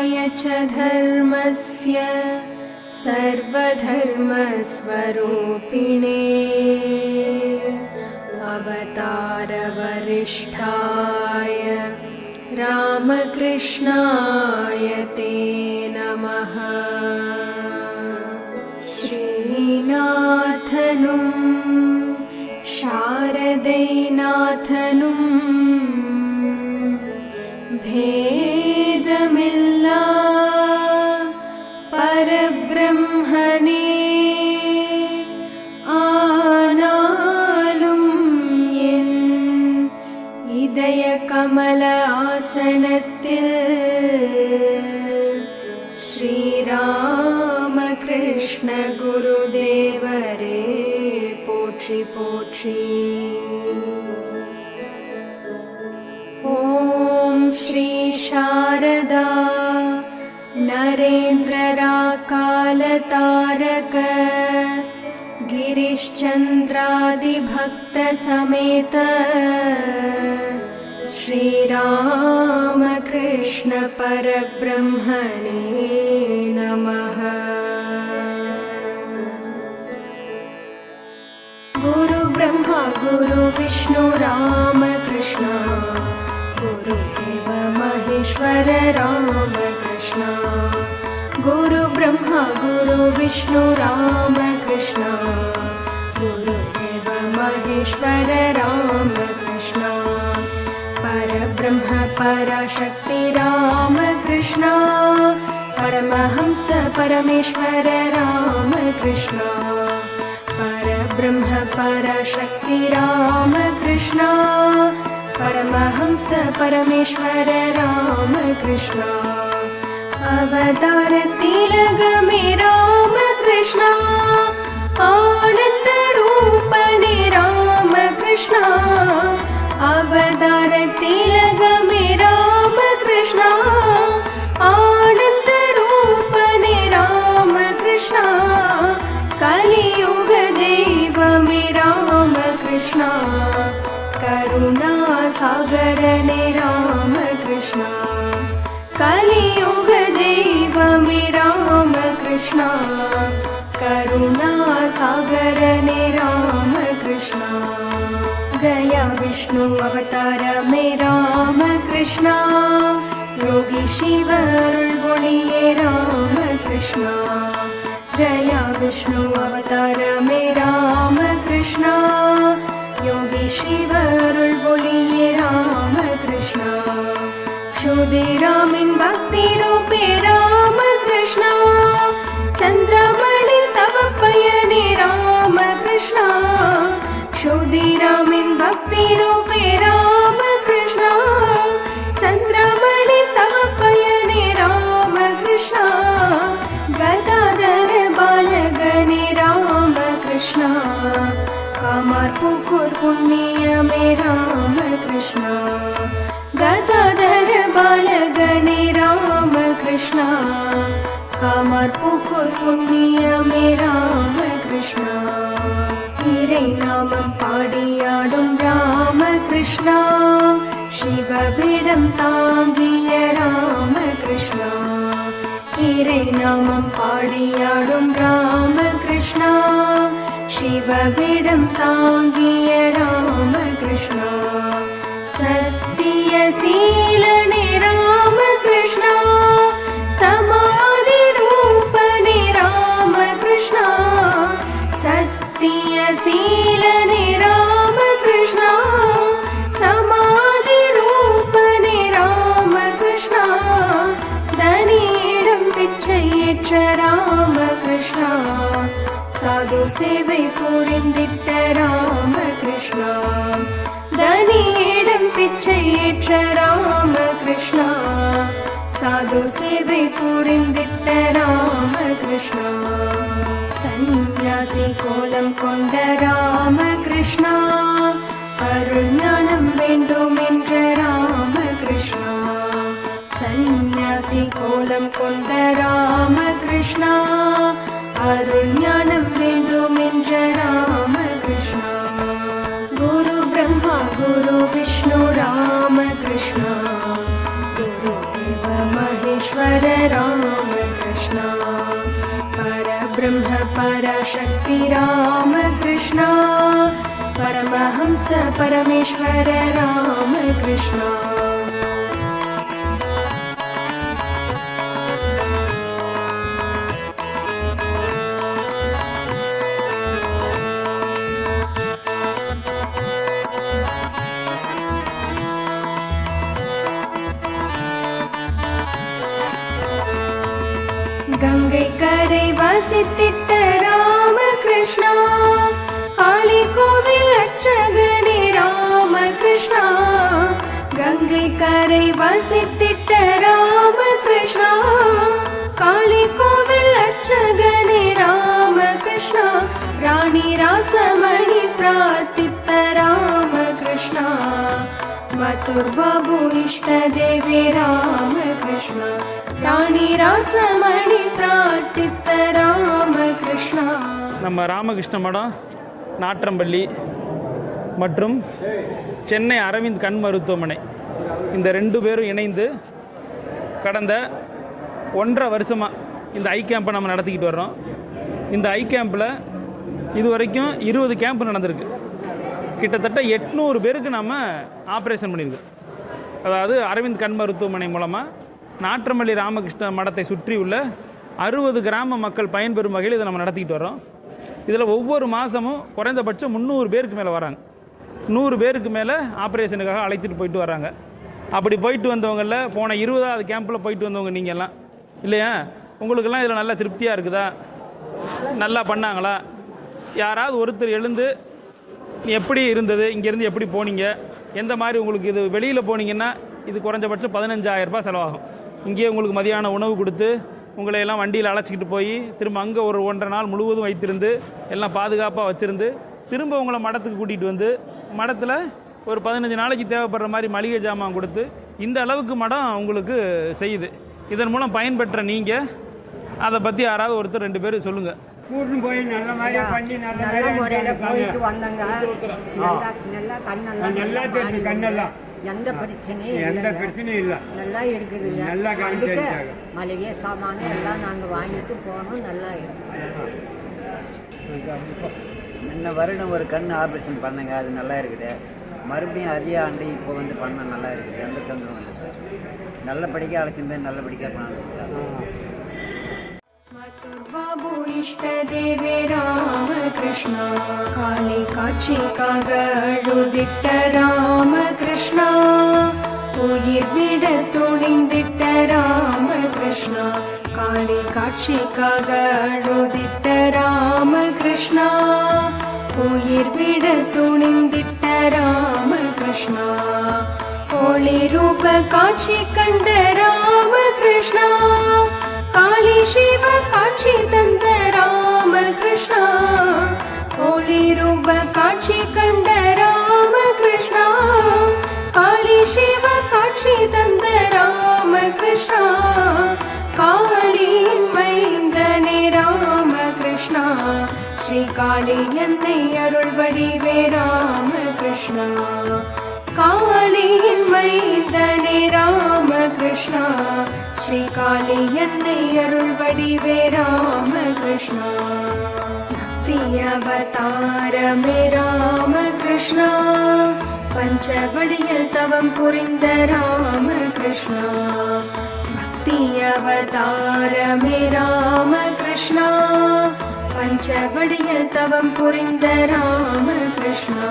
विनाशाय च धर्मस्य सर्वधर्मस्वरूपिणे अवतारवरिष्ठाय रामकृष्णाय ते नमः। श्रीनाथनुं शारदैनाथनुं भेदमिल्ला परब्रह्मणे आनालुं एन् இதய கமல ஆசனத்தில் ஸ்ரீராமகிருஷ்ண குருதேவரே போற்றி போற்றி. ஓம் ஸ்ரீ சாரதா नरेन्द्रराकालतारक गिरिश्चन्द्रादिभक्तसमेत श्रीरामकृष्ण परब्रह्मणे नमः। गुरुब्रह्मा गुरुविष्णु रामकृष्ण गुरुदेव महेश्वर रामकृष्ण। गुरुब्रह्मा गुरुविष्णु रामकृष्ण गुरुदेव महेश्वर रामकृष्ण। परब्रह्म पराशक्ति रामकृष्ण परमहंस परमेश्वर रामकृष्ण। परब्रह्म पराशक्ति रामकृष्ण परमहंस परमेश्वर रामकृष्ण। अवतार तिलक में रामकृष्ण आनंद रूपने रामकृष्ण। अवतार तिलक में रामकृष्ण आनंद रूपने रामकृष्ण। कलियुग देव में रामकृष्ण करुणा सागर ने रामकृष्ण। कलियुग देव में रामकृष्ण करुणा सागर ने रामकृष्ण। गया विष्णु अवतार में रामकृष्ण योगी शिव अरुள்மொழியே रामकृष्ण। गया विष्णु अवतार में रामकृष्ण योगी शिव अरुள்மொழியே रामकृष्ण। क्षुदिरामिन भक्ति रूपे रामकृष्ण चंद्रमणि तव पयने रामकृष्ण। क्षुदिरामिन भक्ति रूपे रामकृष्ण चंद्रमणि तव पयने रामकृष्ण। गदाधर बालगने रामकृष्ण कामारपुकुर पुण्य में रामकृष्ण। गदाधर बालगने रामकृष्ण कामारपुकुर पुण्य में रामकृष्ण। इरै नामம் பாடியாடும் रामकृष्ण शिवपीடம் தாங்கிய रामकृष्ण। इरै नामம் பாடியாடும் रामकृष्ण शिवपीடம் தாங்கிய रामकृष्ण। सत्यशीलने रामकृष्ण समाधि रूपने रामकृष्ण। सत्यशीलने रामकृष्ण समाधि रूपने रामकृष्ण। धनिயிடம் பிச்சையேற்ற रामकृष्ण साधु சேவை புரிந்திட்ட रामकृष्ण। धनिயிடம் பிச்சையேற்ற रामकृष्ण साधु சேவை புரிந்திட்ட रामकृष्ण। சந்நியாசி கோலம் கொண்ட रामकृष्ण அருள் ஞானம் வேண்டும் என்ற रामकृष्ण। சந்நியாசி கோலம் கொண்ட रामकृष्ण அருள் ஞானம் வேண்டும் என்ற रामकृष्ण। गुरु ब्रह्मा गुरु विष्णु रामकृष्ण गुरुदेव महेश्वर रामकृष्ण परब्रह्म परशक्ति रामकृष्ण परमहंस परमेश्वर रामकृष्ण गंगै कரை வசித்திட்ட ராமகிருஷ்ணா காளி கோவில் அர்ச்சகனே ராமகிருஷ்ணா கங்கை கரை வசித்திட்ட ராமகிருஷ்ணா காளி கோவில் அர்ச்சகனே ராமகிருஷ்ணா ராணி ராசமணி பிரார்த்தித்த ராமகிருஷ்ணா மதுர் பாபு இஷ்ட தேவி ராமகிருஷ்ணா ராணி ராசமணி பிரார்த்தித்த ராமகிருஷ்ணா. நம்ம ராமகிருஷ்ண மடம் நாற்றம்பள்ளி மற்றும் சென்னை அரவிந்த் கண் மருத்துவமனை இந்த 2 பேரும் இணைந்து கடந்த 1.5 வருஷமாக இந்த ஐ கேம்பை நம்ம நடத்திக்கிட்டு வர்றோம். இந்த ஐ கேம்பில் இது வரைக்கும் 20 கேம்ப் நடந்திருக்கு. கிட்டத்தட்ட 800 பேருக்கு நம்ம ஆப்ரேஷன் பண்ணியிருக்கோம். அதாவது அரவிந்த் கண் மருத்துவமனை மூலமாக நாற்றம்பள்ளி ராமகிருஷ்ண மடத்தை சுற்றி உள்ள 60 கிராம மக்கள் பயன்பெறும் வகையில் இதை நம்ம நடத்திக்கிட்டு வரோம். இதில் ஒவ்வொரு மாதமும் குறைந்தபட்சம் 300 பேருக்கு மேலே வராங்க. 100 பேருக்கு மேலே ஆப்ரேஷனுக்காக அழைச்சிட்டு போயிட்டு வராங்க. அப்படி போயிட்டு வந்தவங்களில் போன 20வது கேம்பில் போயிட்டு வந்தவங்க நீங்கள்லாம் இல்லையா? உங்களுக்கெல்லாம் இதில் நல்லா திருப்தியாக இருக்குதா? நல்லா பண்ணாங்களா? யாராவது ஒருத்தர் எழுந்து எப்படி இருந்தது, இங்கேருந்து எப்படி போனீங்க, எந்த மாதிரி உங்களுக்கு இது வெளியில் போனீங்கன்னா இது குறைஞ்சபட்சம் 15,000 ரூபாய் செலவாகும். இங்கேயே உங்களுக்கு மதியான உணவு கொடுத்து உங்களை எல்லாம் வண்டியில் அழைச்சிக்கிட்டு போய் திரும்ப அங்கே ஒரு 1.5 நாள் முழுவதும் வைத்திருந்து எல்லாம் பாதுகாப்பாக வச்சுருந்து திரும்ப உங்களை மடத்துக்கு கூட்டிகிட்டு வந்து மடத்தில் ஒரு 15 நாளைக்கு தேவைப்படுற மாதிரி மளிகை ஜாமான் கொடுத்து இந்த அளவுக்கு மடம் உங்களுக்கு செய்யுது. இதன் மூலம் பயன்பெற்ற நீங்கள் அதை பற்றி யாராவது ஒருத்தர் 2 பேர் சொல்லுங்கள். கூட்டின்னு போய் நல்ல மாதிரி பண்ணி நல்ல முறையில் போயிட்டு வந்தாங்க. நல்லா தெரிஞ்சு கண்ணெல்லாம் எந்த பிரச்சனையும் இல்லை. நல்லா இருக்குது. நல்லா கவனிச்சாங்க. மளிகை சாமான எல்லாம் நாங்கள் வாங்கிட்டு போனோம். நல்லா இருக்குது. முன்ன வருடம் ஒரு கண் ஆப்ரேஷன் பண்ணங்க, அது நல்லா இருக்குது. மறுபடியும் அதே ஆண்டு இப்போ வந்து பண்ண நல்லா இருக்குது. எந்த தொந்தரவும் இல்லை. நல்லபடியாக அழைச்சிட்டு போய் நல்லபடியாக பண்ணாங்க. பாபு இஷ்ட தேவி ராமகிருஷ்ணா காளி காட்சிக்காக அழுதிட்ட ராமகிருஷ்ணா உயிர் விட துணிந்திட்ட ராமகிருஷ்ணா காளி காட்சிக்காக அழுதிட்ட ராமகிருஷ்ணா உயிர் விட துணிந்திட்ட ராமகிருஷ்ணா ஒளி ரூப காட்சி கண்ட ராமகிருஷ்ணா காளி சிவ காட்சி தந்த ராமகிருஷ்ணா ஒளி ரூப காட்சி கண்ட ராமகிருஷ்ணா காளி சிவ காட்சி தந்த ராமகிருஷ்ணா காளியின் மைந்தனே ராமகிருஷ்ணா ஸ்ரீ காளி என்னை அருள் வடிவே ராமகிருஷ்ணா காளியின் மைந்தனே ராமகிருஷ்ணா ஸ்ரீ காளி என்னை அருள் வடிவே ராமகிருஷ்ணா பக்தி அவதாரமே ராமகிருஷ்ணா பஞ்சவடியில் தவம் புரிந்த ராமகிருஷ்ணா பக்தி அவதாரமே ராமகிருஷ்ணா பஞ்சவடியில் தவம் புரிந்த ராமகிருஷ்ணா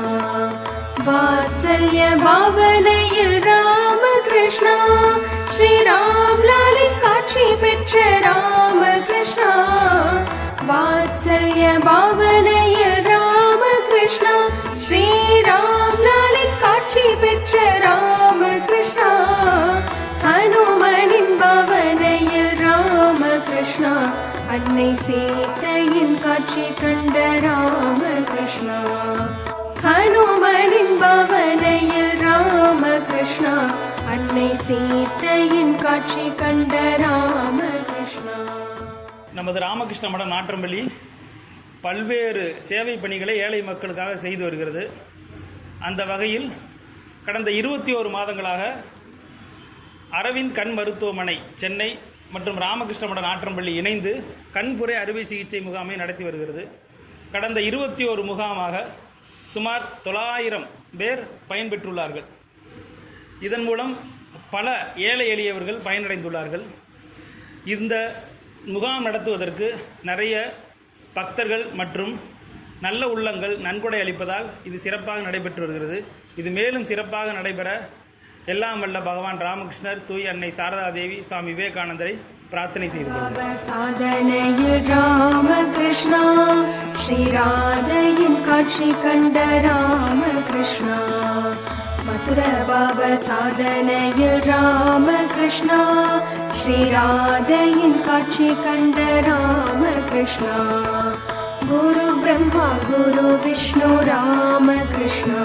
வாத்சல்ய பாவனையில் ராமகிருஷ்ணா ஸ்ரீராம் லாலின் காட்சி பெற்ற ராமகிருஷ்ணா வாத்சல்ய பாவனையில் ராமகிருஷ்ணா ஸ்ரீராம் லாலின் காட்சி பெற்ற ராமகிருஷ்ணா ஹனுமனின் பாவனையில் ராமகிருஷ்ணா அன்னை சீதையின் காட்சி கண்ட ராமகிருஷ்ணா ஹனுமனின் பவனையில் ராமகிருஷ்ணா அன்னை சீதையின் காட்சி கண்ட ராமகிருஷ்ணா. நமது ராமகிருஷ்ண மடம் நாற்றம்பள்ளி பல்வேறு சேவை பணிகளை ஏழை மக்களுக்காக செய்து வருகிறது. அந்த வகையில் கடந்த 21 மாதங்களாக அரவிந்த் கண் மருத்துவமனை சென்னை மற்றும் ராமகிருஷ்ண மட நாற்றம்பள்ளி இணைந்து கண்புரை அறுவை சிகிச்சை முகாமை நடத்தி வருகிறது. கடந்த 21 முகாமாக சுமார் 900 பேர் பயன்பெற்றுள்ளார்கள். இதன் மூலம் பல ஏழை எளியவர்கள் பயனடைந்துள்ளார்கள். இந்த முகாம் நடத்துவதற்கு நிறைய பக்தர்கள் மற்றும் நல்ல உள்ளங்கள் நன்கொடை அளிப்பதால் இது சிறப்பாக நடைபெற்று வருகிறது. இது மேலும் சிறப்பாக நடைபெற எல்லாம் வல்ல பகவான் ராமகிருஷ்ணர், தூய் அன்னை சாரதா தேவி, சுவாமி விவேகானந்தரை பிரார்த்தனை செய்து சாதனையில் ராமகிருஷ்ணா ஸ்ரீராதையின் காட்சி கண்ட ராமகிருஷ்ணா. மதுர பாப சாதனையில் ராமகிருஷ்ணா ஸ்ரீராதையின் காட்சி கண்ட ராமகிருஷ்ணா. குரு பிரம்மா குரு விஷ்ணு ராமகிருஷ்ணா,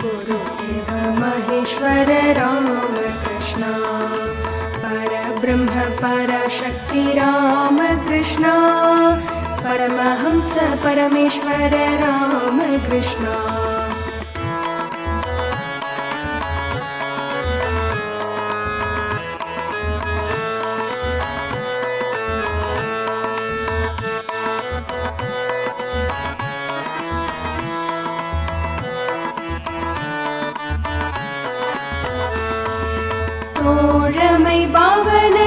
குரு தேவ மகேஸ்வர ராமகிருஷ்ணா, परब्रह्म परशक्ति रामकृष्णा, परमहंस परमेश्वर रामकृष्णा. தோழமை பாவனை